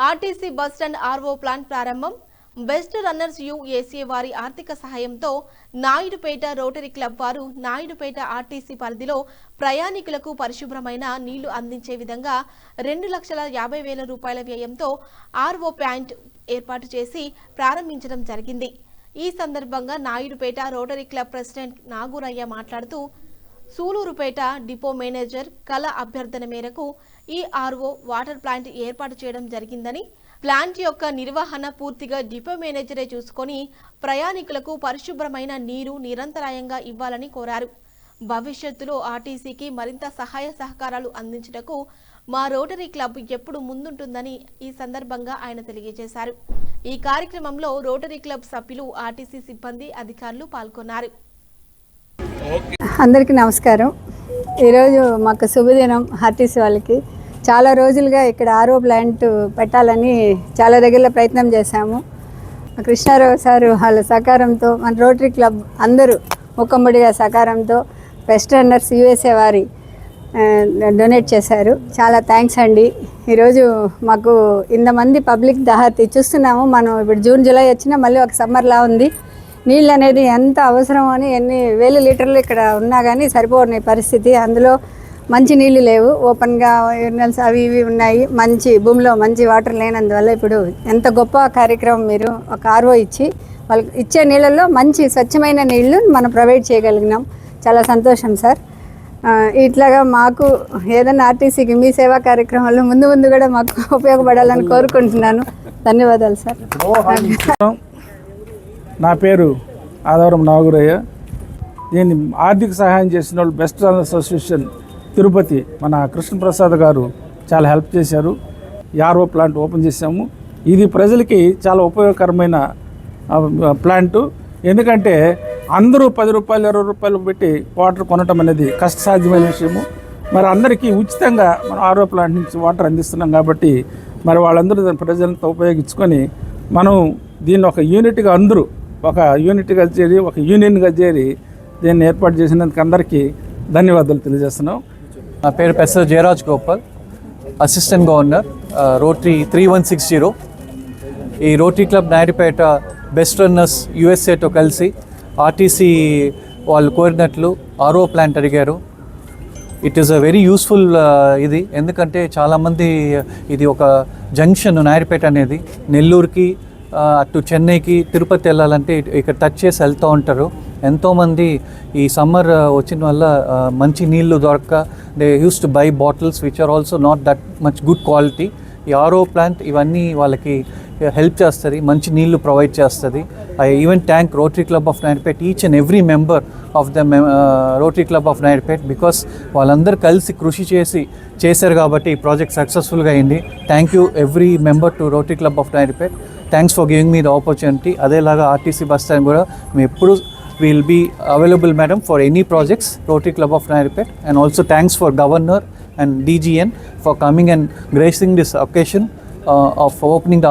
RTC bus stand RO plant ప్రారంభం. Best runners USA వారి ఆర్థిక సహాయంతో నాయుడుపేట రోటరీ క్లబ్ వారు నాయుడుపేట ఆర్టీసీ పరిధిలో ప్రయాణికులకు పరిశుభ్రమైన నీళ్లు అందించే విధంగా 2,50,000 రూపాయల వ్యయంతో ఆర్ఓ ప్లాంట్ ఏర్పాటు చేసి ప్రారంభించడం జరిగింది. ఈ సందర్భంగా నాయుడుపేట రోటరీ క్లబ్ ప్రెసిడెంట్ నాగూరయ్య మాట్లాడుతూ, సూలూరుపేట డిపో మేనేజర్ కళ అభ్యర్థన మేరకు ఈ ఆర్ఓ వాటర్ ప్లాంట్ ఏర్పాటు చేయడం జరిగిందని, ప్లాంట్ యొక్క నిర్వహణ పూర్తిగా డిపో మేనేజరే చూసుకొని ప్రయాణికులకు పరిశుభ్రమైన నీరు నిరంతరాయంగా ఇవ్వాలని కోరారు. భవిష్యత్తులో ఆర్టీసీకి మరింత సహాయ సహకారాలు అందించుటకు మా రోటరీ క్లబ్ ఎప్పుడు ముందుంటుందని ఈ సందర్భంగా ఆయన తెలియజేశారు. ఈ కార్యక్రమంలో రోటరీ క్లబ్ సభ్యులు, ఆర్టీసీ సిబ్బంది, అధికారులు పాల్గొన్నారు. అందరికీ నమస్కారం. ఈరోజు మాకు శుభదినం. ఆర్టీసీ వాళ్ళకి చాలా రోజులుగా ఇక్కడ ఆర్ఓ ప్లాంట్ పెట్టాలని చాలా దగ్గరలో ప్రయత్నం చేశాము. కృష్ణారావు సారు వాళ్ళ సహకారంతో, మన రోటరీ క్లబ్ అందరూ ముఖమ్మడిగా సహకారంతో బెస్ట్ రన్నర్స్ యుఎస్ఏ వారి డొనేట్ చేశారు. చాలా థ్యాంక్స్ అండి. ఈరోజు మాకు ఇంతమంది పబ్లిక్ దాహతి చూస్తున్నాము. మనం ఇప్పుడు జూన్ జూలై వచ్చినా మళ్ళీ ఒక సమ్మర్లా ఉంది. నీళ్ళు అనేది ఎంత అవసరం అని ఎన్ని వేల లీటర్లు ఇక్కడ ఉన్నా కానీ సరిపోని పరిస్థితి. అందులో మంచి నీళ్ళు లేవు, ఓపెన్గా యూరినల్స్ అవి ఇవి ఉన్నాయి. మంచి భూమిలో మంచి వాటర్ లేనందువల్ల ఇప్పుడు ఎంత గొప్ప కార్యక్రమం. మీరు ఒక ఆర్ఓ ఇచ్చి వాళ్ళకి ఇచ్చే నీళ్ళల్లో మంచి స్వచ్ఛమైన నీళ్లు మనం ప్రొవైడ్ చేయగలిగినాం. చాలా సంతోషం సార్. ఇట్లాగా మాకు ఏదైనా ఆర్టీసీకి మీ సేవా కార్యక్రమాలు ముందు ముందు కూడా మాకు ఉపయోగపడాలని కోరుకుంటున్నాను. ధన్యవాదాలు సార్. నా పేరు ఆదవరం నాగురయ్య. దీన్ని ఆర్థిక సహాయం చేసిన వాళ్ళు బెస్ట్ రన్నర్స్ అసోసియేషన్ తిరుపతి మన కృష్ణప్రసాద్ గారు చాలా హెల్ప్ చేశారు. ఆర్ఓ ప్లాంట్ ఓపెన్ చేశాము. ఇది ప్రజలకి చాలా ఉపయోగకరమైన ప్లాంట్. ఎందుకంటే అందరూ 10 రూపాయలు 20 రూపాయలు పెట్టి వాటర్ కొనటం అనేది కష్టసాధ్యమైన విషయము. మరి అందరికీ ఉచితంగా మనం ఆర్ఓ ప్లాంట్ నుంచి వాటర్ అందిస్తున్నాం కాబట్టి మరి వాళ్ళందరూ ప్రజలంతా ఉపయోగించుకొని మనం దీన్ని ఒక యూనిట్గా అందరూ ఒక యూనిట్గా చేరి ఒక యూనియన్గా చేరి దీన్ని ఏర్పాటు చేసినందుకు అందరికీ ధన్యవాదాలు తెలియజేస్తున్నాం. నా పేరు professor Jayaraj Gopal, assistant governor, Rotary 3160. ఈ Rotary club Naidupeta best runners యుఎస్ఏతో కలిసి ఆర్టీసీ వాళ్ళు కోరినట్లు ఆర్ఓ ప్లాంట్ అడిగారు. It is a very useful ఇది. ఎందుకంటే చాలామంది ఇది ఒక జంక్షన్ నాయుడుపేట అనేది నెల్లూరుకి అటు చెన్నైకి తిరుపతి వెళ్ళాలంటే ఇక్కడ టచ్ చేసి వెళ్తూ ఉంటారు. ఎంతోమంది ఈ సమ్మర్ వచ్చిన వల్ల మంచి నీళ్ళు దొరక్క they use to buy bottles which are also not that much good quality. ఈ ఆర్ఓ ప్లాంట్ ఇవన్నీ వాళ్ళకి హెల్ప్ చేస్తుంది, మంచి నీళ్లు ప్రొవైడ్ చేస్తుంది. I even thank Rotary Club of Naidupeta, each and every member of the Rotary Club of Naidupeta, because వాళ్ళందరూ కలిసి కృషి చేశారు కాబట్టి ఈ ప్రాజెక్ట్ సక్సెస్ఫుల్గా అయింది. Thank you every member to Rotary Club of Naidupeta. Thanks for giving me the opportunity. అదేలాగా RTC bus stand కూడా మేము ఎప్పుడు will be available madam for any projects Rotary Club of Naidupeta. And also thanks for governor and DGN for coming and gracing this occasion of opening the